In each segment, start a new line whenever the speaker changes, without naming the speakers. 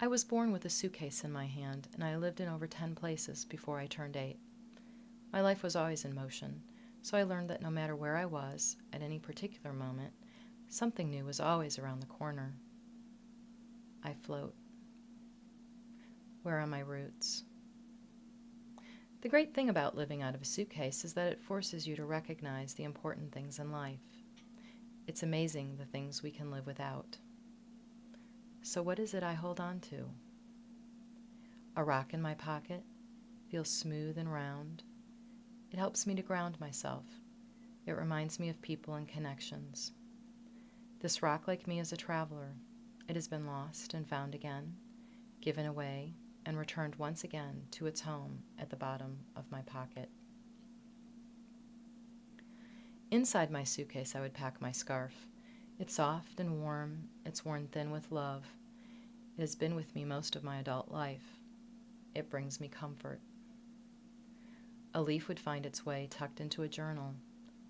I was born with a suitcase in my hand, and I lived in over 10 places before I turned 8. My life was always in motion, so I learned that no matter where I was, at any particular moment, something new was always around the corner. I float. Where are my roots? The great thing about living out of a suitcase is that it forces you to recognize the important things in life. It's amazing the things we can live without. So what is it I hold on to? A rock in my pocket feels smooth and round. It helps me to ground myself. It reminds me of people and connections. This rock, like me, is a traveler. It has been lost and found again, given away, and returned once again to its home at the bottom of my pocket. Inside my suitcase, I would pack my scarf. It's soft and warm. It's worn thin with love. It has been with me most of my adult life. It brings me comfort. A leaf would find its way tucked into a journal.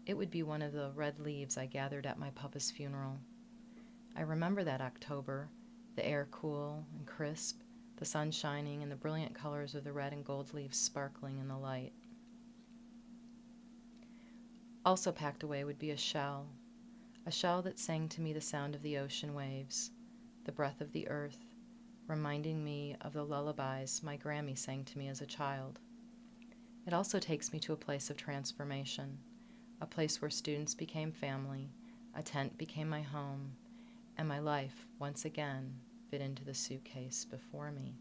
It would be one of the red leaves I gathered at my papa's funeral. I remember that October, the air cool and crisp, the sun shining, and the brilliant colors of the red and gold leaves sparkling in the light. Also packed away would be a shell that sang to me the sound of the ocean waves, the breath of the earth, reminding me of the lullabies my Grammy sang to me as a child. It also takes me to a place of transformation, a place where students became family, a tent became my home, and my life once again fit into the suitcase before me.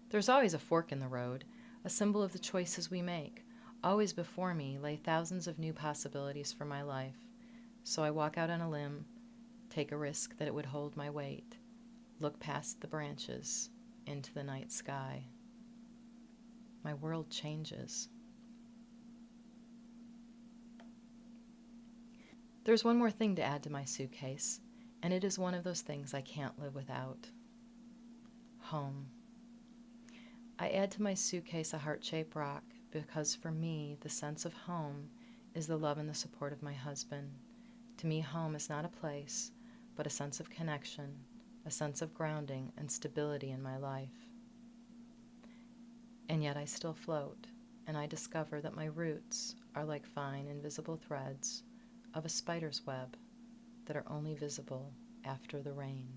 There's always a fork in the road, a symbol of the choices we make. Always before me lay thousands of new possibilities for my life. So I walk out on a limb, take a risk that it would hold my weight, look past the branches into the night sky. My world changes. There's one more thing to add to my suitcase, and it is one of those things I can't live without. Home. I add to my suitcase a heart-shaped rock because for me, the sense of home is the love and the support of my husband. To me, home is not a place, but a sense of connection, a sense of grounding and stability in my life. And yet I still float, and I discover that my roots are like fine, invisible threads of a spider's web that are only visible after the rain.